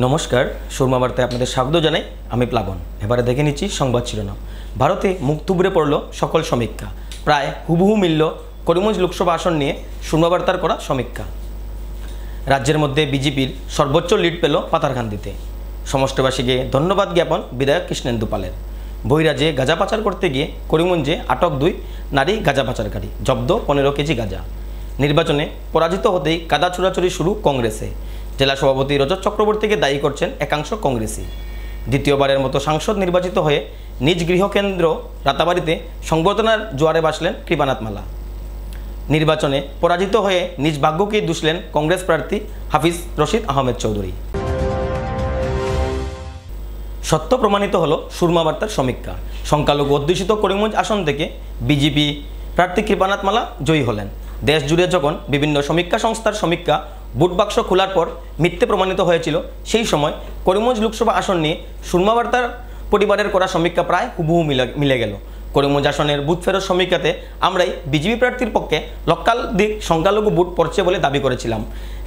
নমস্কার, সুরমা বার্তায় আপনাদের স্বাগত জানাই। আমি প্লাবন। এবারে দেখে নিচ্ছি সংবাদ শিরোনাম। ভারতে মুখ থুবড়ে পড়ল সকল সমীক্ষা, প্রায় হুবহু মিলল করিমগঞ্জ লোকসভা আসন নিয়ে সুরমা বার্তার করা সমীক্ষা। রাজ্যের মধ্যে বিজেপির সর্বোচ্চ লিড পেল পাতারকান্দিতে। সমষ্টিবাসীকে ধন্যবাদ জ্ঞাপন বিধায়ক কৃষ্ণেন্দু পালের। বহিরাজ্যে গাঁজা পাচার করতে গিয়ে করিমগঞ্জে আটক 2 নারী গাঁজা পাচারকারী, জব্দ 15 কেজি গাঁজা। নির্বাচনে পরাজিত হতেই কাদা ছুড়াছুড়ি শুরু কংগ্রেসে। জেলা সভাপতি রজত চক্রবর্তীকে দায়ী করছেন একাংশ কংগ্রেসী। দ্বিতীয়বারের মতো সাংসদ নির্বাচিত হয়ে নিজ গৃহকেন্দ্র রাতাবাড়িতে সংবর্ধনার জোয়ারে ভাসলেন কৃপানাথ মালা। নির্বাচনে পরাজিত হয়ে নিজ ভাগ্যকেই দুষলেন কংগ্রেস প্রার্থী হাফিজ রশিদ আহমেদ চৌধুরী। সত্য প্রমাণিত হলো সুরমা বার্তার সমীক্ষা। সংখ্যালঘু অধ্যুষিত করিমগঞ্জ আসন থেকে বিজেপি প্রার্থী কৃপানাথ মালা জয়ী হলেন। দেশ জুড়ে যখন বিভিন্ন সমীক্ষা সংস্থার সমীক্ষা বুট বাক্স খোলার পর মিথ্যে প্রমাণিত হয়েছিল, সেই সময় করিমগঞ্জ লোকসভা আসন নিয়ে সুরমা বার্তার পরিবারের করা সমীক্ষা প্রায় হুবহু মিলে গেল। করিমগঞ্জ আসনের বুথ ফেরত সমীক্ষাতে আমরাই বিজেপি প্রার্থীর পক্ষে লক্ষাধিক সংখ্যালঘু বুট পড়ছে বলে দাবি করেছিলাম।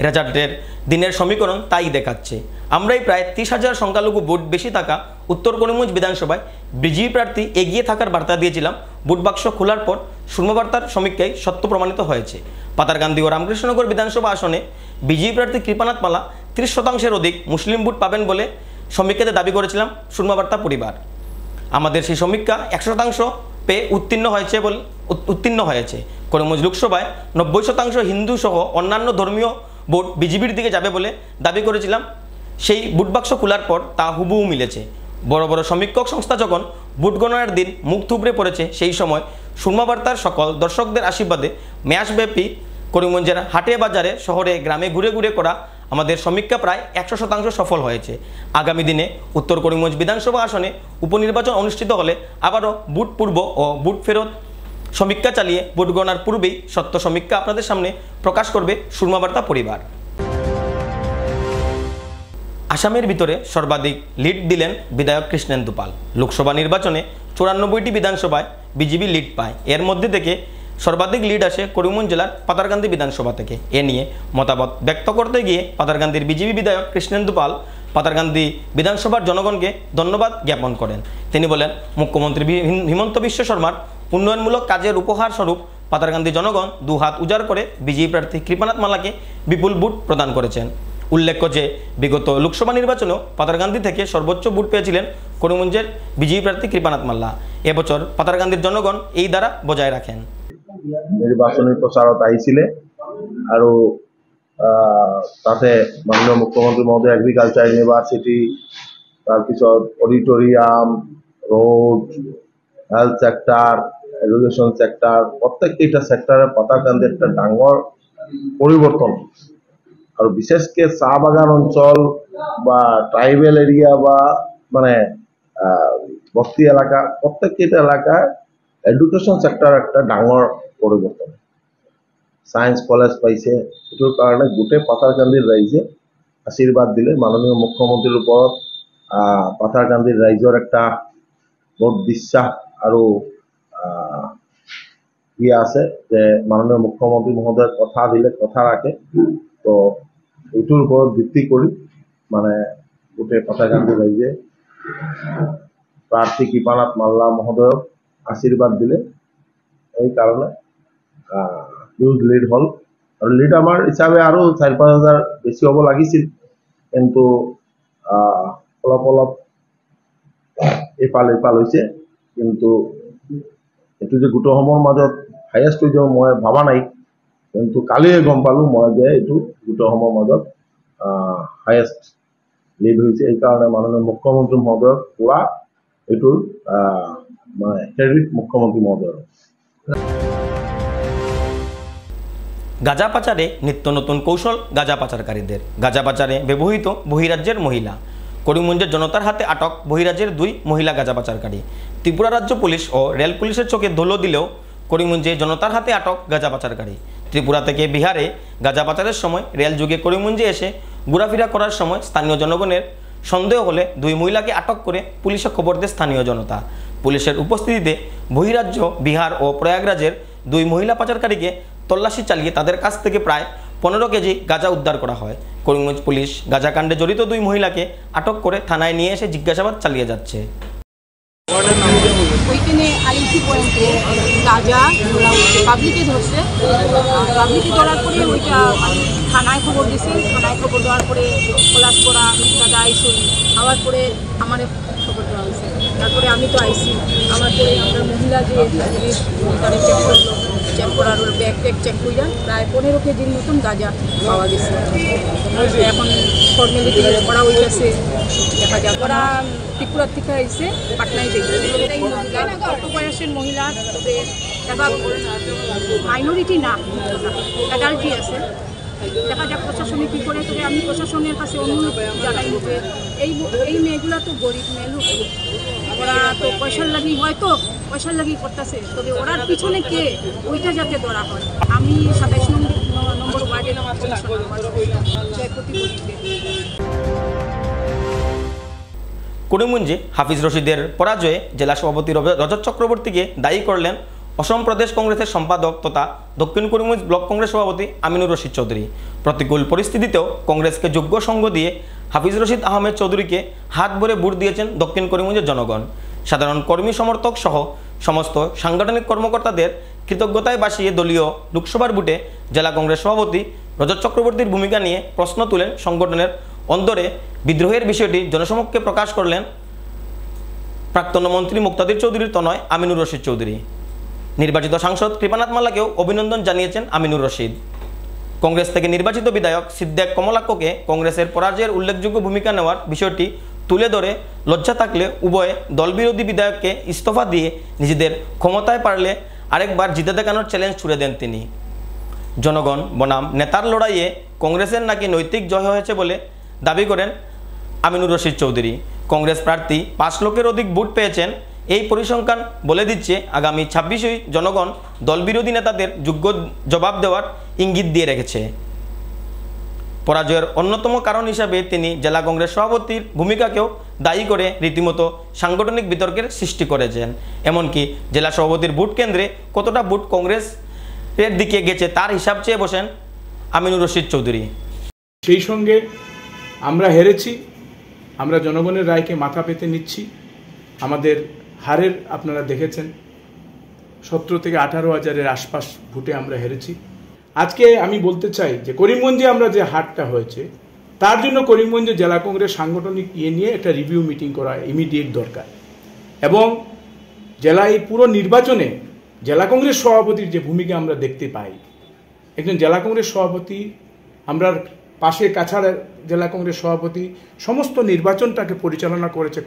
রেজাল্টের দিনের সমীকরণ তাই দেখাচ্ছে। আমরাই প্রায় 30,000 সংখ্যালঘু বুট বেশি থাকা উত্তর করিমগঞ্জ বিধানসভায় বিজেপি প্রার্থী এগিয়ে থাকার বার্তা দিয়েছিলাম। বুট বাক্স খোলার পর সুরমা বার্তার সমীক্ষায় সত্য প্রমাণিত হয়েছে। পাতারকান্দি ও রামকৃষ্ণনগর বিধানসভা আসনে বিজেপি প্রার্থী কৃপানাথ মালা 30% অধিক মুসলিম বুট পাবেন বলে সমীক্ষাতে দাবি করেছিলাম সুরমা বার্তা পরিবার। আমাদের সেই সমীক্ষা 100% পেয়ে উত্তীর্ণ হয়েছে। করিমগঞ্জ লোকসভায় 90% হিন্দু সহ অন্যান্য ধর্মীয় ভোট বিজেপির দিকে যাবে বলে দাবি করেছিলাম। সেই বুট বাক্স খোলার পর তা হুবহু মিলেছে। বড় বড় সমীক্ষক সংস্থা যখন ভোট গণনার দিন মুখ থুবড়ে পড়েছে, সেই সময় সুরমা বার্তার সকল দর্শকদের আশীর্বাদে ম্যাচব্যাপী করিমগঞ্জের হাটে বাজারে শহরে গ্রামে ঘুরে ঘুরে করা আমাদের সমীক্ষা প্রায় 100% সফল হয়েছে। আগামী দিনে উত্তর করিমগঞ্জ বিধানসভা আসনে উপনির্বাচন অনুষ্ঠিত হলে আবারও বুট পূর্ব ও বুট ফেরত সমীক্ষা চালিয়ে ভোট গণনার পূর্বেই সত্য সমীক্ষা আপনাদের সামনে প্রকাশ করবে সুরমা বার্তা পরিবার। আসামের ভিতরে সর্বাধিক লিড দিলেন বিধায়ক কৃষ্ণেন্দু পাল। লোকসভা নির্বাচনে 94টি বিধানসভায় বিজেপি লিড পায়। এর মধ্যে থেকে সর্বাধিক লিড আসে করিমগঞ্জ জেলার পাতারকান্দি বিধানসভা থেকে। এ নিয়ে মতামত ব্যক্ত করতে গিয়ে পাতারকান্দির বিজেপি বিধায়ক কৃষ্ণেন্দু পাল পাতারকান্দি বিধানসভার জনগণকে ধন্যবাদ জ্ঞাপন করেন। তিনি বলেন, মুখ্যমন্ত্রী হিমন্ত বিশ্ব শর্মার উন্নয়নমূলক কাজের উপহার স্বরূপ পাতারকান্দি জনগণ 2 হাত উজাড় করে বিজেপি প্রার্থী কৃপানাথ মালাকে বিপুল ভোট প্রদান করেছেন। উল্লেখ্য যে বিগত লোকসভা নির্বাচনেও পাতারকান্দি থেকে সর্বোচ্চ ভোট পেয়েছিলেন করিমগঞ্জের বিজেপি প্রার্থী কৃপানাথ মাল্লা। এবছর পাতারকান্দির জনগণ এই ধারা বজায় রাখেন। নিৰ্বাচনী প্ৰচাৰত আহিছিলে আৰু তাতে মাননীয় মুখ্যমন্ত্ৰী মহোদয় এগ্ৰিকালচাৰ ইউনিভাৰ্চিটি, তাৰপিছত অডিটৰিয়াম, ৰোড, হেল্থ চেক্টৰ, এডুকেশ্যন চেক্টৰ, প্ৰত্যেককেইটা চেক্টৰে পাতাৰকান্দি একটা ডাঙৰ পৰিৱৰ্তন। আৰু বিশেষকৈ চাহ বাগান অঞ্চল বা ট্ৰাইবেল এৰিয়া বা মানে বস্তি এলেকা, প্ৰত্যেককেইটা এলেকাৰ এডুকেশ্যন চেক্টৰ একটা ডাঙৰ পৰিৱৰ্তন। সায়েন্স কলেজ পাইছে, এইটোৰ কাৰণে গোটেই পাতাৰকান্দিৰ ৰাইজে আশীৰ্বাদ দিলে। মাননীয় মুখ্যমন্ত্ৰীৰ ওপৰত পাতাৰকান্দিৰ ৰাইজৰ একটা বহুত বিশ্বাস আৰু আছে যে মাননীয় মুখ্যমন্ত্ৰী মহোদয় কথা দিলে কথা ৰাখে। তো এইটোৰ ওপৰত ভিত্তি কৰি মানে গোটেই পাতাৰকান্দিৰ ৰাইজে প্ৰাৰ্থী কৃপানাথ মাল্লা মহোদয়ক আশীৰ্বাদ দিলে। এই কাৰণে হিউজ লিড হ'ল। আৰু লিড আমাৰ হিচাপে আৰু 4-5 হাজাৰ বেছি হ'ব লাগিছিল, কিন্তু অলপ এইফাল হৈছে। কিন্তু এইটো যে গোটসমূহৰ মাজত হায়েষ্ট হৈ যাব মই ভবা নাই, কিন্তু কালিয়ে গম পালোঁ মই যে এইটো গোটসমূহৰ মাজত হায়েষ্ট লিড হৈছে। এইকাৰণে মাননীয় মুখ্যমন্ত্ৰী মহোদয়ক পুৰা এইটোৰ মানে ক্ৰেডিট মুখ্যমন্ত্ৰী মহোদয়ৰ। গাঁজা পাচারে নিত্য নতুন কৌশল গাঁজা পাচারকারীদের। গাঁজা পাচারে ব্যবহৃত বহিরাজ্যের মহিলা। করিমগঞ্জের জনতার হাতে আটক বহিরাজ্যের 2 মহিলা গাঁজা পাচারকারী। ত্রিপুরা রাজ্য পুলিশ ও রেল পুলিশের চোখে ধুলো দিলেও করিমগঞ্জে জনতার হাতে আটক গাঁজা পাচারকারী। ত্রিপুরা থেকে বিহারে গাঁজা পাচারের সময় রেল যুগে করিমগঞ্জে এসে ঘোরাফেরা করার সময় স্থানীয় জনগণের সন্দেহ হলে 2 মহিলাকে আটক করে পুলিশে খবর দেয় স্থানীয় জনতা। পুলিশের উপস্থিতিতে বহিরাজ্য বিহার ও প্রয়াগরাজের 2 মহিলা পাচারকারীকে তল্লাশি চালিয়ে তাদের কাছ থেকে প্রায় 15 কেজি গাঁজা উদ্ধার করা হয়। করিমগঞ্জ পুলিশ গাঁজাকাণ্ডে জড়িত 2 মহিলাকে আটক করে থানায় নিয়ে এসে জিজ্ঞাসাবাদ চালিয়ে যাচ্ছে। ওইখানে আইসি পয়েন্টে গাঁজা ধরা হচ্ছে, পাবলিকে ধরছে। পাবলিকে ধরার পরে ওইটা থানায় খবর দিছে। থানায় খবর দেওয়ার পরে পলাশ করা দাদা আইসি, আবার পরে আমার খবর দেওয়া হয়েছে। তারপরে আমি তো আইসি, আমার পরে আমরা মহিলা যে তারা চেক করলো, চেক করার ওর ব্যাগ ট্যাগ চেক করিয়া প্রায় 15 কেজির মতন গাঁজা পাওয়া গেছে। এখন ফর্মালিটি করা হইতেছে, দেখা যাক। ওরা ত্রিপুরার থেকে এসে পাটনায় দেখবে। এই মহিলা অল্প বয়সের মহিলা, তবে এবার মাইনরিটি না, অ্যাডাল্টই আছে। দেখা যাক প্রশাসনে কী করে। তবে আমি প্রশাসনের কাছে অনুরোধ জানাই যে এই মেয়েগুলা তো গরিব মেয়ে লোক, ওরা তো পয়সার লাগি হয়তো পয়সার লাগি করতেছে, তবে ওরার পিছনে কে ওইটা যাতে ধরা হয়। আমি 27 নম্বর ওয়ার্ডের করিমগঞ্জে হাফিজ রশিদের পরাজয়ে জেলা সভাপতি রজত চক্রবর্তীকে দায়ী করলেন অসম প্রদেশ কংগ্রেসের সম্পাদক তথা দক্ষিণ করিমগঞ্জ ব্লক কংগ্রেস সভাপতি আমিনুর রশিদ চৌধুরী। প্রতিকূল পরিস্থিতিতেও কংগ্রেসকে যোগ্য সঙ্গ দিয়ে হাফিজ রশিদ আহমেদ চৌধুরীকে হাত ভরে ভোট দিয়েছেন দক্ষিণ করিমগঞ্জের জনগণ। সাধারণ কর্মী সমর্থক সহ সমস্ত সাংগঠনিক কর্মকর্তাদের কৃতজ্ঞতায় বাসিয়ে দলীয় লোকসভার ভোটে জেলা কংগ্রেস সভাপতি রজত চক্রবর্তীর ভূমিকা নিয়ে প্রশ্ন তুলেন সংগঠনের অন্দরে বিদ্রোহের বিষয়টি জনসমক্ষে প্রকাশ করলেন প্রাক্তন মন্ত্রী মুক্তাদির চৌধুরীর তনয় আমিনুর রশিদ চৌধুরী। নির্বাচিত সাংসদ কৃপানাথ মাল্লাকেও অভিনন্দন জানিয়েছেন আমিনুর রশিদ। কংগ্রেস থেকে নির্বাচিত বিধায়ক সিদ্দেক কমলাক্ষকে কংগ্রেসের পরাজয়ের উল্লেখযোগ্য ভূমিকা নেওয়ার বিষয়টি তুলে ধরে লজ্জা থাকলে উভয়ে দলবিরোধী বিধায়ককে ইস্তফা দিয়ে নিজেদের ক্ষমতায় পারলে আরেকবার জিতে দেখানোর চ্যালেঞ্জ ছুড়ে দেন তিনি। জনগণ বনাম নেতার লড়াইয়ে কংগ্রেসের নাকি নৈতিক জয় হয়েছে বলে দাবি করেন আমিনুর রশিদ চৌধুরী। কংগ্রেস প্রার্থী 5 লক্ষের অধিক ভোট পেয়েছেন। এই পরিসংখ্যান বলে দিচ্ছে আগামী 26ই জনগণ দলবিরোধী নেতাদের যোগ্য জবাব দেওয়ার ইঙ্গিত দিয়ে রেখেছে। পরাজয়ের অন্যতম কারণ হিসাবে তিনি জেলা কংগ্রেস সভাপতির ভূমিকাকেও দায়ী করে রীতিমতো সাংগঠনিক বিতর্কের সৃষ্টি করেছেন। এমনকি জেলা সভাপতির ভোট কেন্দ্রে কতটা ভোট কংগ্রেসের দিকে গেছে তার হিসাব চেয়ে বসেন আমিনুর রশিদ চৌধুরী। সেই সঙ্গে আমরা হেরেছি, আমরা জনগণের রায়কে মাথা পেতে নিচ্ছি। আমাদের হারের আপনারা দেখেছেন, 17 থেকে 18 হাজারের আশপাশ ভোটে আমরা হেরেছি। আজকে আমি বলতে চাই যে করিমগঞ্জে আমরা যে হারটা হয়েছে তার জন্য করিমগঞ্জে জেলা কংগ্রেস সাংগঠনিক নিয়ে একটা রিভিউ মিটিং করা ইমিডিয়েট দরকার। এবং জেলা এই পুরো নির্বাচনে জেলা কংগ্রেস সভাপতির যে ভূমিকা আমরা দেখতে পাই, একজন জেলা কংগ্রেস সভাপতি, আমরা পাশে কাছাড়ের জেলা কংগ্রেস সভাপতি সমস্ত নির্বাচনটাকে পরিচালনা করেছে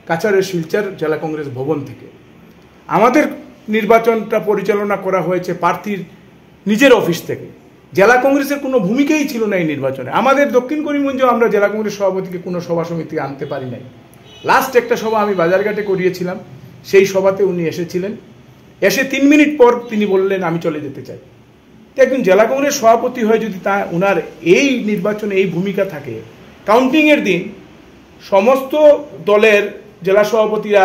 কাছাড়ের শিলচর জেলা কংগ্রেস ভবন থেকে। আমাদের নির্বাচনটা পরিচালনা করা হয়েছে প্রার্থীর নিজের অফিস থেকে। জেলা কংগ্রেসের কোনো ভূমিকাই ছিল না এই নির্বাচনে। আমাদের দক্ষিণ করিমগঞ্জেও আমরা জেলা কংগ্রেস সভাপতিকে কোনো সভা সমিতি আনতে পারি নাই। লাস্ট একটা সভা আমি বাজারঘাটে করিয়েছিলাম, সেই সভাতে উনি এসেছিলেন। এসে 3 মিনিট পর তিনি বললেন আমি চলে যেতে চাই। একজন জেলা কংগ্রেস সভাপতি হয়ে যদি ওনার এই নির্বাচনে এই ভূমিকা থাকে, কাউন্টিংয়ের দিন সমস্ত দলের জেলা সভাপতিরা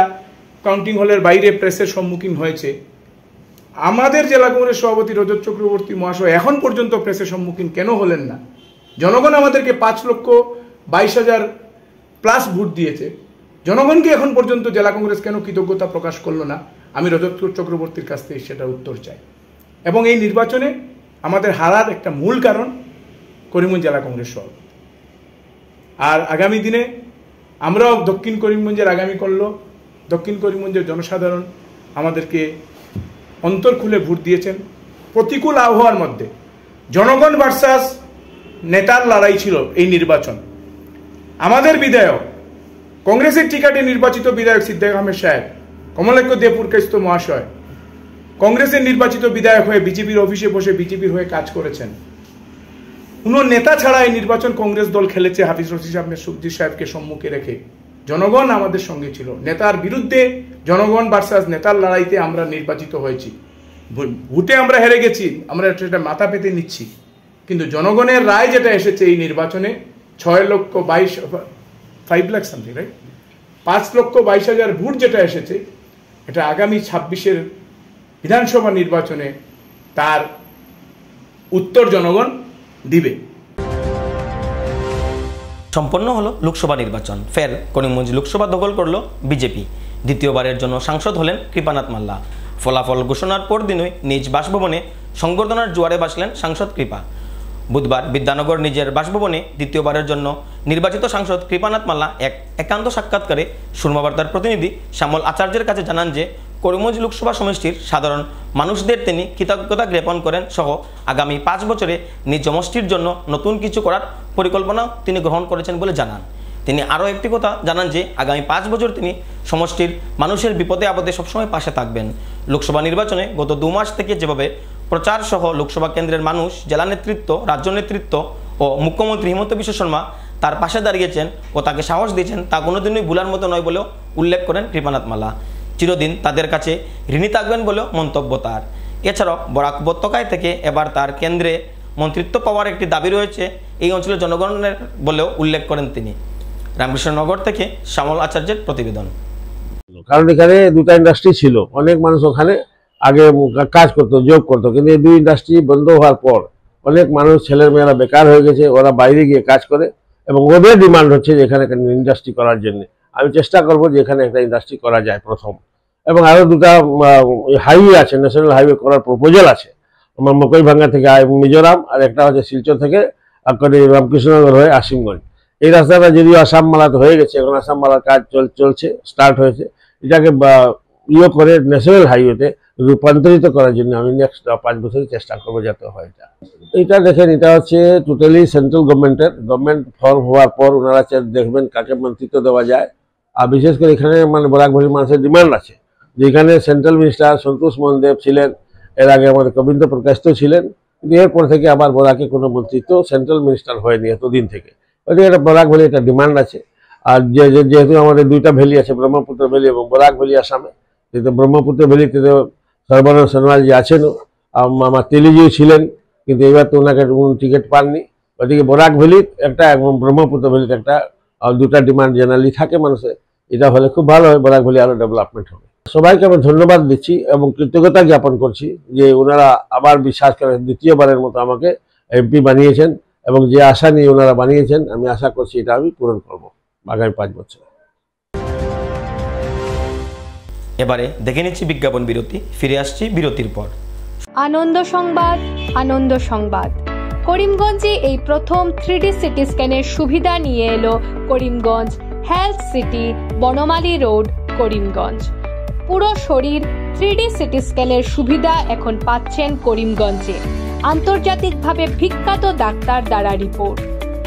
কাউন্টিং হলের বাইরে প্রেসের সম্মুখীন হয়েছে, আমাদের জেলা কংগ্রেস সভাপতি রজত চক্রবর্তী মহাশয় এখন পর্যন্ত প্রেসের সম্মুখীন কেন হলেন না? জনগণ আমাদেরকে 5,22,000 প্লাস ভোট দিয়েছে, জনগণকে এখন পর্যন্ত জেলা কংগ্রেস কেন কৃতজ্ঞতা প্রকাশ করলো না? আমি রজত চক্রবর্তীর কাছ থেকে সেটা উত্তর চাই। এবং এই নির্বাচনে আমাদের হারার একটা মূল কারণ করিমগঞ্জ জেলা কংগ্রেস সভাপতি। আর আগামী দিনে আমরাও দক্ষিণ করিমগঞ্জের আগামী করলো দক্ষিণ করিমগঞ্জের জনসাধারণ আমাদেরকে অন্তর খুলে ভোট দিয়েছেন। প্রতিকূল আবহাওয়ার মধ্যে জনগণ ভার্সাস নেতার লড়াই ছিল এই নির্বাচন। আমাদের বিধায়ক, কংগ্রেসের টিকিটে নির্বাচিত বিধায়ক সিদ্দেক আহমেদ সাহেব, কমলাক্ষ দেবপুরকাস্ত মহাশয় কংগ্রেসের নির্বাচিত বিধায়ক হয়ে বিজেপির অফিসে বসে বিজেপির হয়ে কাজ করেছেন। কোনো নেতা ছাড়া এই নির্বাচন কংগ্রেস দল খেলেছে হাফিজ রশিদ আহমেদ চৌধুরী সাহেবকে সম্মুখে রেখে। জনগণ আমাদের সঙ্গে ছিল। নেতার বিরুদ্ধে জনগণ ভার্সাস নেতার লড়াইতে আমরা নির্বাচিত হয়েছি। ভোটে আমরা হেরে গেছি, আমরা সেটা মাথা পেতে নিচ্ছি, কিন্তু জনগণের রায় যেটা এসেছে এই নির্বাচনে 5,22,000 ভোট যেটা এসেছে, এটা আগামী 26-এর বিধানসভা নির্বাচনে তার উত্তর জনগণ দিবে। সম্পন্ন হলো লোকসভা নির্বাচন। ফের করিমগঞ্জ লোকসভা দখল করল বিজেপি। দ্বিতীয়বারের জন্য সাংসদ হলেন কৃপানাথ মাল্লা। ফলাফল ঘোষণার পর দিনই নিজ বাসভবনে সংবর্ধনার জোয়ারে ভাসলেন সাংসদ কৃপা। বুধবার বিদ্যানগর নিজের বাসভবনে দ্বিতীয়বারের জন্য নির্বাচিত সাংসদ কৃপানাথ মাল্লা এক একান্ত সাক্ষাৎকারে সুরমা বার্তার প্রতিনিধি শ্যামল আচার্যের কাছে জানান যে করিমগঞ্জ লোকসভা সমষ্টির সাধারণ মানুষদের তিনি কৃতজ্ঞতা জ্ঞাপন করেন সহ আগামী 5 বছরে নিজ সমষ্টির জন্য নতুন কিছু করার পরিকল্পনা তিনি গ্রহণ করেছেন বলে জানান। তিনি আরও একটি কথা জানান যে আগামী 5 বছর তিনি সমষ্টির মানুষের বিপদে আপদে সবসময় পাশে থাকবেন। লোকসভা নির্বাচনে গত 2 মাস থেকে যেভাবে প্রচার সহ লোকসভা কেন্দ্রের মানুষ, জেলা নেতৃত্ব, রাজ্য নেতৃত্ব ও মুখ্যমন্ত্রী হিমন্ত বিশ্ব শর্মা তার পাশে দাঁড়িয়েছেন ও তাকে সাহস দিয়েছেন তা কোনোদিনই ভুলার মতো নয় বলেও উল্লেখ করেন কৃপানাথ মাল্লা। চিরদিন তাদের কাছে ঋণী থাকবেন বলেও মন্তব্য তার। এছাড়াও বরাক উপত্যকায় থেকে এবার তার কেন্দ্রে মন্ত্রিত্ব পাওয়ার একটি দাবি রয়েছে এই অঞ্চলের জনগণের বলেও উল্লেখ করেন তিনি। রামকৃষ্ণনগর থেকে শ্যামল আচার্যের প্রতিবেদন। কারণ এখানে দুটা ইন্ডাস্ট্রি ছিল, অনেক মানুষ ওখানে আগে কাজ করতো, জব করতো, কিন্তু এই দুই ইন্ডাস্ট্রি বন্ধ হওয়ার পর অনেক মানুষ, ছেলেমেয়েরা বেকার হয়ে গেছে, ওরা বাইরে গিয়ে কাজ করে এবং ওদের ডিমান্ড হচ্ছে যে এখানে একটা ইন্ডাস্ট্রি করার জন্য। আমি চেষ্টা করবো যে এখানে একটা ইন্ডাস্ট্রি করা যায় প্রথম, এবং আরও দুটা হাইওয়ে আছে, ন্যাশনাল হাইওয়ে করার প্রপোজাল আছে আমার মকইভাঙ্গা থেকে মিজোরাম, আর একটা হচ্ছে শিলচর থেকে রামকৃষ্ণনগর হয়ে আসিমগঞ্জ। এই রাস্তাটা যদিও আসাম মালাতে হয়ে গেছে, এখন আসাম মালার কাজ চলছে, স্টার্ট হয়েছে। এটাকে করে ন্যাশনাল হাইওয়েতে রূপান্তরিত করার জন্য আমি নেক্সট 5 বছরের চেষ্টা করবো যাতে হয়। এটা দেখেন, এটা হচ্ছে টোটালি সেন্ট্রাল গভর্নমেন্ট ফর্ম হওয়ার পর ওনারা দেখবেন কাকে মন্ত্রিত্ব দেওয়া যায়। আর বিশেষ করে এখানে মানে বরাকভ্যালির মানুষের ডিমান্ড আছে যে এখানে সেন্ট্রাল মিনিস্টার সন্তোষ মোহনদেব ছিলেন, এর আগে আমাদের গোবিন্দ প্রকাশ ছিলেন, কিন্তু এরপর থেকে আবার বরাকে কোনো মন্ত্রিত্ব সেন্ট্রাল মিনিস্টার হয়নি এতদিন থেকে। ওইটা একটা বরাকভ্যালি একটা ডিমান্ড আছে। আর যেহেতু আমাদের দুইটা ভ্যালি আছে, ব্রহ্মপুত্র ভ্যালি এবং বরাক ভ্যালি আসামে, যেহেতু ব্রহ্মপুত্র ভ্যালিতে তো সর্বানন্দ সোনোয়াল জি আছেন, আমার তেলিজিও ছিলেন, কিন্তু এবার তো ওনাকে টিকিট পাননি। ওইদিকে বরাক ভ্যালির একটা এবং ব্রহ্মপুত্র ভ্যালির একটা, দুটা ডিমান্ড জেনারেলি থাকে মানুষের। এটা হলে খুব ভালো হয়, বরাক ভ্যালি আরও ডেভেলপমেন্ট হবে। সবাইকে আমি ধন্যবাদ দিচ্ছি এবং কৃতজ্ঞতা জ্ঞাপন করছি যে ওনারা আবার বিশ্বাস করেন, দ্বিতীয়বারের মতো আমাকে এমপি বানিয়েছেন এবং যে আশা নিয়ে ওনারা বানিয়েছেন আমি আশা করছি এটা আমি পূরণ করব আগামী 5 বছর। এবারে দেখে নিচ্ছি বিজ্ঞাপন বিরতি, ফিরে আসছি বিরতির পর। আনন্দ সংবাদ। করিমগঞ্জে এই প্রথম 3D সিটি স্ক্যানের সুবিধা নিয়ে এলো Karimganj health city, Banamali road, Karimganj. পুরো শরীর 3D সিটি স্ক্যানের সুবিধা এখন পাচ্ছেন করিমগঞ্জে। আন্তর্জাতিকভাবে বিখ্যাত ডাক্তার দ্বারা রিপোর্ট।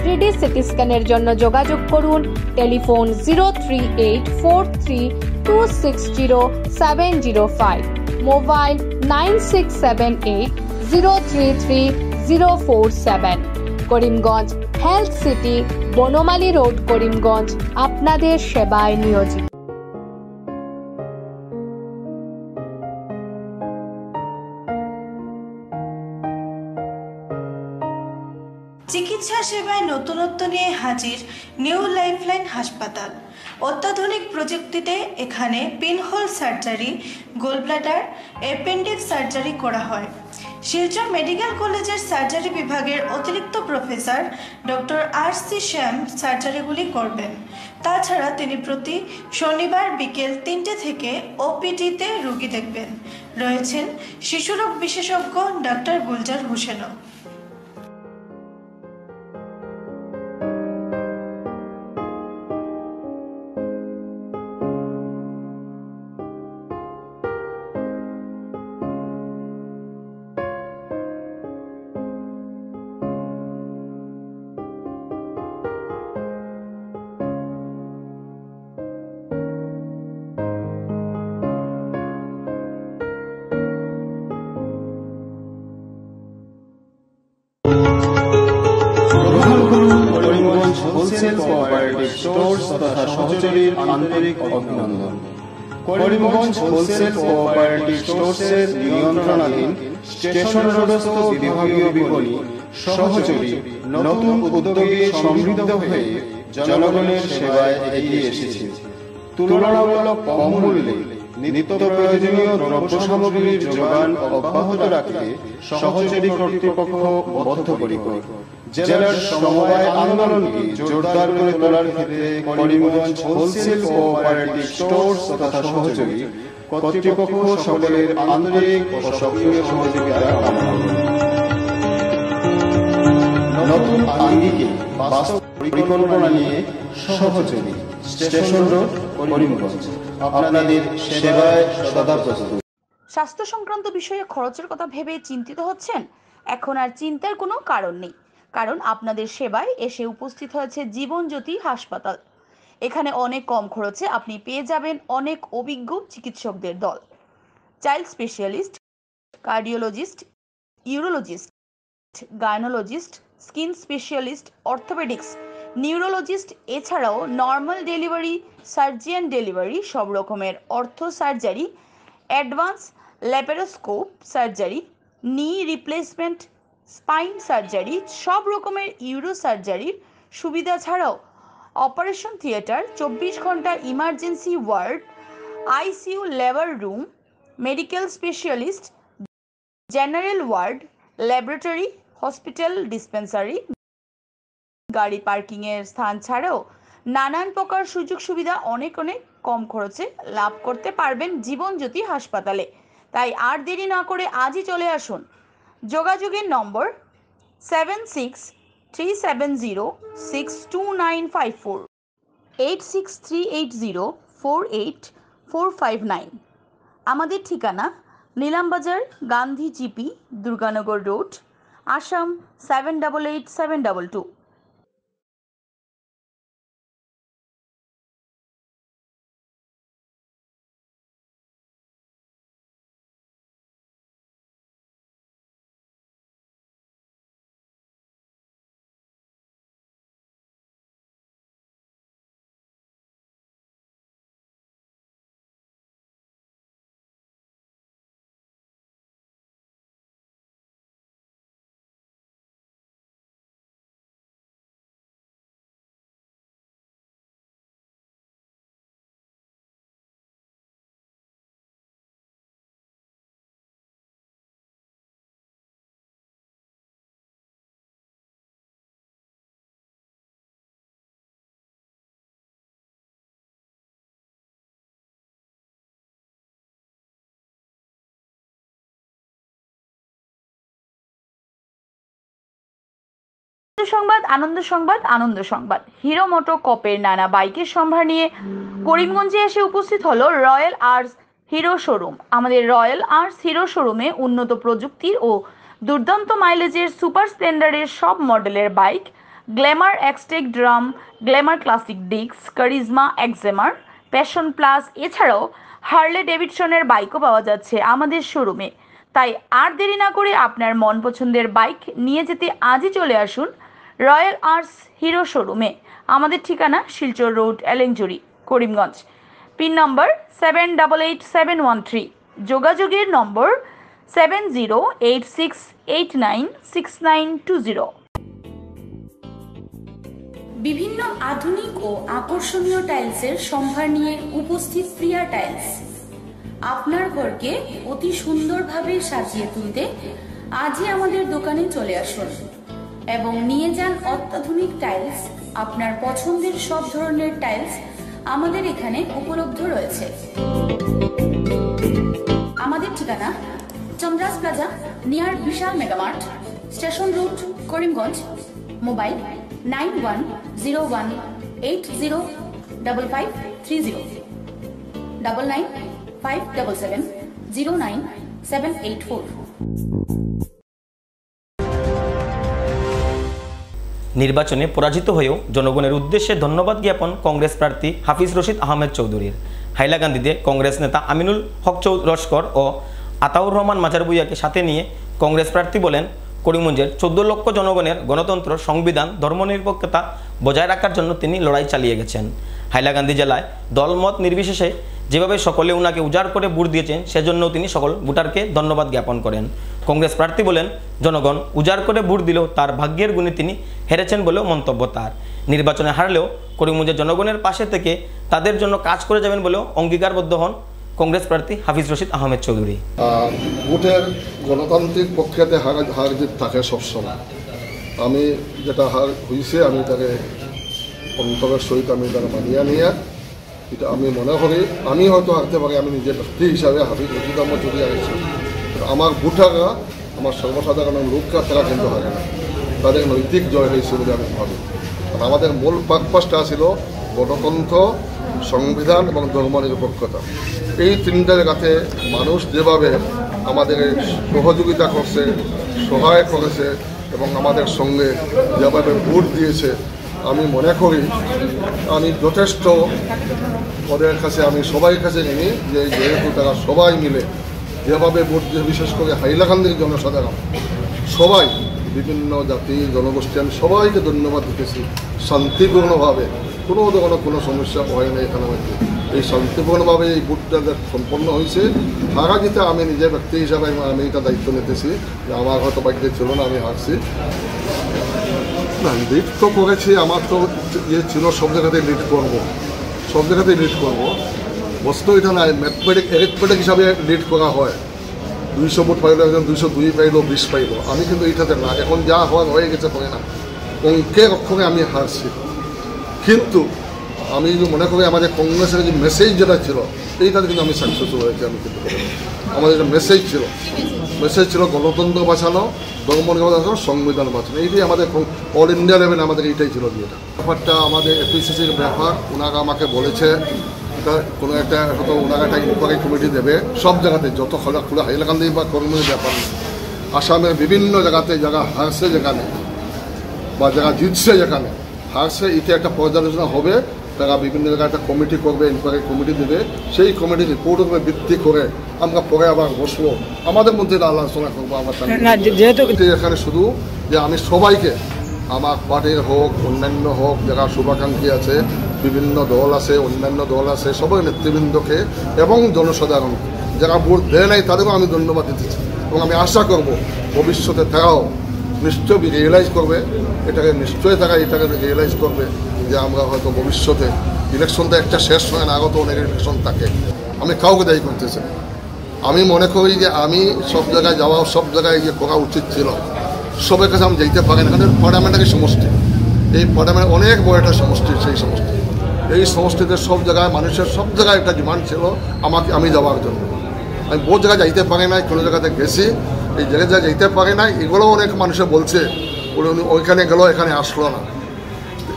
3D সিটি স্ক্যানের জন্য যোগাযোগ করুন telephone 03843260705, mobile 9678033047। Karimganj health city, Banamali road, Karimganj আপনাদের সেবায় নিয়োজিত। চিকিৎসা সেবায় নতুনত্ব নিয়ে হাজির নিউ লাইফলাইন হাসপাতাল। অত্যাধুনিক প্রযুক্তিতে এখানে pinhole surgery, gallbladder, appendix surgery করা হয়। শিলচর মেডিকেল কলেজের সার্জারি বিভাগের অতিরিক্ত প্রফেসর ডক্টর RC শ্যাম সার্জারিগুলি করবেন। তাছাড়া তিনি প্রতি শনিবার বিকেল 3টে থেকে OPD-তে রোগী দেখবেন। রয়েছেন শিশুরোগ বিশেষজ্ঞ ডাক্তার গুলজার হোসেনও। হোলসেল কোঅপারেটিভ স্টোর্স তথা সহচরীর আন্তরিক অভিনন্দন। করিমগঞ্জ হোলসেল কোঅপারেটিভ স্টোর্সের নিয়ন্ত্রণাধীন স্টেশন রোডস্থ বিভাগীয় বিপণী সহচরী নতুন উদ্যোগে সমৃদ্ধ হয়ে জনগণের সেবায় এগিয়ে এসেছে। তুলনামূলক কম মূল্যে নিত্য প্রয়োজনীয় দ্রব্য সামগ্রীর যোগান অব্যাহত রাখতে সহচরী কর্তৃপক্ষ বদ্ধপরিকর। জেলার সমবায় আন্দোলনকে জোরদার করে তোলার ক্ষেত্রে করিমগঞ্জ হোলসেল কোঅপারেটিভ স্টোর্স তথা সহযোগী কর্তৃপক্ষ সকলের আন্তরিক ও সক্রিয় সহযোগিতা কামনা করি। নতুন আঙ্গিকে বাস্তব পরিকল্পনা নিয়ে সহযোগী স্টেশন রোড করিমগঞ্জ আপনাদের সেবায় সদা প্রস্তুত। স্বাস্থ্য সংক্রান্ত বিষয়ে খরচের কথা ভেবে চিন্তিত হচ্ছেন? এখন আর চিন্তার কোনো কারণ নেই, কারণ আপনাদের সেবায় এসে উপস্থিত হয়েছে জীবনজ্যোতি হাসপাতাল। এখানে অনেক কম খরচে আপনি পেয়ে যাবেন অনেক অভিজ্ঞ চিকিৎসকদের দল। Child specialist, cardiologist, urologist, gynaecologist, skin specialist, orthopaedics, neurologist, এছাড়াও নর্মাল ডেলিভারি, সার্জিয়ান ডেলিভারি, সব রকমের ortho surgery, advance laparoscope surgery, knee replacement, spine surgery, সব রকমের ইউরো সার্জারির সুবিধা ছাড়াও অপারেশন থিয়েটার, 24 ঘন্টা emergency ward, ICU labour room, medical specialist, general ward, laboratory, hospital dispensary, গাড়ি পার্কিংয়ের স্থান ছাড়াও নানান প্রকার সুযোগ সুবিধা অনেক কম খরচে লাভ করতে পারবেন জীবনজ্যোতি হাসপাতালে। তাই আর দেরি না করে আজই চলে আসুন। যোগাযোগের নম্বর 7637062954, 8638048459। আমাদের ঠিকানা নীলামবাজার, গান্ধী জিপি, দুর্গানগর রোড, আসাম 788722। সংবাদ, আনন্দ সংবাদ, আনন্দ সংবাদ। হিরো মোটোকপের নানা বাইকের সম্ভার নিয়ে করিমগঞ্জে এসে উপস্থিত হলো রয়্যাল আর্টস হিরো শোরুম। আমাদের রয়্যাল আর্টস হিরো শোরুমে উন্নত প্রযুক্তির ও দুর্দান্ত মাইলেজের সুপার স্প্লেন্ডারের সব মডেলের bike, Glamour Xtec drum, Glamour classic ডিক্স, কারিজমা এক্সেমার, প্যাশন প্লাস, এছাড়াও হার্লে ডেভিডসনের বাইকও পাওয়া যাচ্ছে আমাদের শোরুমে। তাই আর দেরি না করে আপনার মন পছন্দের বাইক নিয়ে যেতে আজই চলে আসুন রয়্যাল আর্টস হিরো শোরুমে। আমাদের ঠিকানা শিলচর রোড, এলেংজুরি, করিমগঞ্জ। পিন নম্বর 788713। যোগাযোগের নম্বর 7086896920। বিভিন্ন আধুনিক ও আকর্ষণীয় টাইলসের সম্ভার নিয়ে উপস্থিত প্রিয়া টাইলস। আপনার ঘরকে অতি সুন্দরভাবে সাজিয়ে তুলতে আজই আমাদের দোকানে চলে আসুন এবং নিয়ে যান অত্যাধুনিক টাইলস। আপনার পছন্দের সব ধরনের টাইলস আমাদের এখানে উপলব্ধ রয়েছে। আমাদের ঠিকানা Chandra's plaza, near Vishal Megamart, station road, Karimganj. Mobile 9101805530, 9957709784। নির্বাচনে পরাজিত হয়েও জনগণের উদ্দেশ্যে ধন্যবাদ জ্ঞাপন কংগ্রেস প্রার্থী হাফিজ রশিদ আহমেদ চৌধুরীর। হাইলাকান্দিতে কংগ্রেস নেতা আমিনুল হক লস্কর ও আতাউর রহমান মাজার ভুইয়াকে সাথে নিয়ে কংগ্রেস প্রার্থী বলেন, করিমগঞ্জের 14 লক্ষ জনগণের গণতন্ত্র, সংবিধান, ধর্মনিরপেক্ষতা বজায় রাখার জন্য তিনি লড়াই চালিয়ে গেছেন। হাইলাকান্দি জেলায় দলমত নির্বিশেষে যেভাবে সকলে উনাকে উজাড় করে ভোট দিয়েছেন, সেজন্যও তিনি সকল ভোটারকে ধন্যবাদ জ্ঞাপন করেন। কংগ্রেস প্রার্থী বলেন, জনগণ উজাড় করে ভোট দিলেও তার ভাগ্যের গুণে তিনি হেরেছেন বলেও মন্তব্য তার। নির্বাচনে হারলেও করিমগঞ্জের জনগণের পাশে থেকে তাদের জন্য কাজ করে যাবেন বলেও অঙ্গীকারবদ্ধ হন কংগ্রেস প্রার্থী হাফিজ রশিদ আহমেদ চৌধুরী। ভোটের গণতান্ত্রিক প্রক্রিয়াতে হার জিত থাকে সবসময়। আমি যেটা হার হয়েছে আমি তাকে অন্তরের সহিত আমি তাকে মানিয়ে নিয়ে এটা আমি মনে করি আমি হয়তো হারতে পারি, আমি নিজের ব্যক্তি হিসাবে হাফিজ রশিদ আহমেদ চৌধুরী হারিয়েছি। আমার ভোটাররা আমার সর্বসাধারণ লোকরা তারা কিন্তু হারে না, তাদের নৈতিক জয় হয়েছে বলে আমি ভাবি। আমাদের মূল পারপাসটা ছিল গণতন্ত্র, সংবিধান এবং ধর্মনিরপেক্ষতা। এই তিনটা জায়গাতে মানুষ যেভাবে আমাদের সহযোগিতা করছে, সহায় করেছে এবং আমাদের সঙ্গে যেভাবে ভোট দিয়েছে, আমি মনে করি আমি যথেষ্ট ওদের কাছে আমি সবাই কাছে নিই যে যেহেতু তারা সবাই মিলে যেভাবে ভোট দিয়ে, বিশেষ করে হাইলাকান্দির জনসাধারণ সবাই বিভিন্ন জাতি জনগোষ্ঠী আমি সবাইকে ধন্যবাদ দিতেছি। শান্তিপূর্ণভাবে কোনো ধরনের কোনো সমস্যা হয় না এখানে মধ্যে, এই শান্তিপূর্ণভাবে এই ভোটটা সম্পন্ন হয়েছে। হারা জিতে আমি নিজের ব্যক্তি হিসাবে আমি এটা দায়িত্ব নিতেছি যে আমার হয়তো বাড়িতে ছিল না, আমি হারছি না, লিড তো করেছি। আমার তো ইয়ে ছিল সব জায়গাতেই লিড করবো, সব জায়গাতেই লিড করবো। বস্তু এটা নাই এরিথমেটিক হিসাবে লিড করা হয়। 200 ভোট পাইল একজন, 202 পাইল, 20 পাইল। আমি কিন্তু এইটাতে না, এখন যা হওয়ার হয়ে গেছে পরে না, অঙ্কের অক্ষরে আমি হারছি। কিন্তু আমি যদি মনে করি আমাদের কংগ্রেসের যে মেসেজ যেটা ছিল এইটাতে কিন্তু আমি সাকসেসফুল হয়েছি। আমি কিন্তু আমাদের যে মেসেজ ছিল গণতন্ত্র বাঁচানো, ধর্মনিরপেক্ষতা বাঁচানো, সংবিধান বাঁচানো, এইটাই আমাদের অল ইন্ডিয়া লেভেলে আমাদের এইটাই ছিল। যেটা ব্যাপারটা আমাদের এপিসিসির ব্যাপার, ওনারা আমাকে বলেছে কোনো একটা হয়তো ওনারা একটা ইনকোয়ারি কমিটি দেবে সব জায়গাতে, যত খোলা হাইলাকান্দি বা কর্মীর ব্যাপার নেই, আসামের বিভিন্ন জায়গাতে যারা হারছে যেখানে বা যারা জিতছে যেখানে হারছে, এটা একটা পর্যালোচনা হবে। তারা বিভিন্ন জায়গায় একটা কমিটি করবে, ইনকোয়ারি কমিটি দেবে, সেই কমিটির রিপোর্টের উপরে ভিত্তি করে আমরা পরে আবার বসবো, আমাদের মধ্যে আলোচনা করবো। আমার যেহেতু এখানে শুধু যে আমি সবাইকে, আমার পার্টির হোক অন্যান্য হোক যারা শুভাকাঙ্ক্ষী আছে, বিভিন্ন দল আছে, অন্যান্য দল আছে, সবাই নেতৃবৃন্দকে এবং জনসাধারণ যারা ভোট দেয় নাই তাদেরও আমি ধন্যবাদ দিতেছি। এবং আমি আশা করব ভবিষ্যতে তারাও নিশ্চয়ই রিয়েলাইজ করবে, এটাকে নিশ্চয়ই তারা এটাকে রিয়েলাইজ করবে যে আমরা হয়তো ভবিষ্যতে ইলেকশনটা একটা শেষ হয় না, আরও তো অনেক ইলেকশন থাকে। আমি কাউকে দায়ী করতেছি, আমি মনে করি যে আমি সব জায়গায় যাওয়া, সব জায়গায় যে করা উচিত ছিল, সবের কাছে আমি যেতে পারি না, কারণ পার্লামেন্ট একটা সমষ্টি, এই পার্লামেন্ট অনেক বড় একটা সমষ্টি। সেই সমষ্টি, এই সমষ্টিতে সব জায়গায় মানুষের সব জায়গায় একটা ডিমান্ড ছিল আমি যাওয়ার জন্য। আমি বহু জায়গায় যাইতে পারি নাই, কোনো জায়গাতে গেছি, এই জায়গায় যাইতে পারি নাই, এগুলোও অনেক মানুষে বলছে ওইখানে গেল এখানে আসলো না।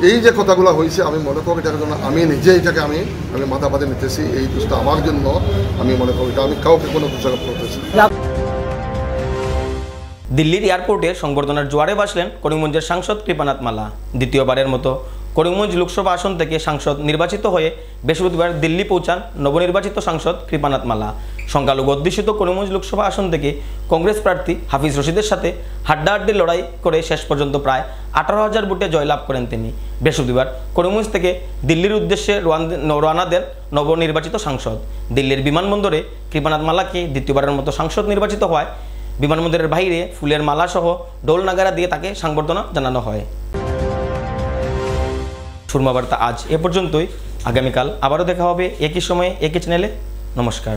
এই যে কথাগুলো হয়েছে আমি মনে করি এটার জন্য আমি নিজে এটাকে আমি মাথা পাতে নিতেছি, এই দোষটা আমার জন্য আমি মনে করি এটা আমি কাউকে কোনো দোষারোপ করতেছি। দিল্লির এয়ারপোর্টে সংবর্ধনার জোয়ারে ভাসলেন করিমগঞ্জের সাংসদ কৃপানাথ মালা। দ্বিতীয়বারের মতো করিমগঞ্জ লোকসভা আসন থেকে সাংসদ নির্বাচিত হয়ে বৃহস্পতিবার দিল্লি পৌঁছান নবনির্বাচিত সাংসদ কৃপানাথ মালা। সংখ্যালঘু অধ্যুষিত করিমগঞ্জ লোকসভা আসন থেকে কংগ্রেস প্রার্থী হাফিজ রশিদের সাথে হাড্ডাহাড্ডি লড়াই করে শেষ পর্যন্ত প্রায় 18,000 ভোটে জয়লাভ করেন তিনি। বৃহস্পতিবার করিমগঞ্জ থেকে দিল্লির উদ্দেশ্যে রওনা দেন নবনির্বাচিত সাংসদ। দিল্লির বিমানবন্দরে কৃপানাথ মালাকে দ্বিতীয়বারের মতো সাংসদ নির্বাচিত হওয়ায় বিমানবন্দরের বাইরে ফুলের মালা সহ ঢোল নাগারা দিয়ে তাকে সংবর্ধনা জানানো হয়। সুরমা বার্তা আজ এ পর্যন্তই। আগামীকাল আবারও দেখা হবে একই সময়ে একই চ্যানেলে। নমস্কার।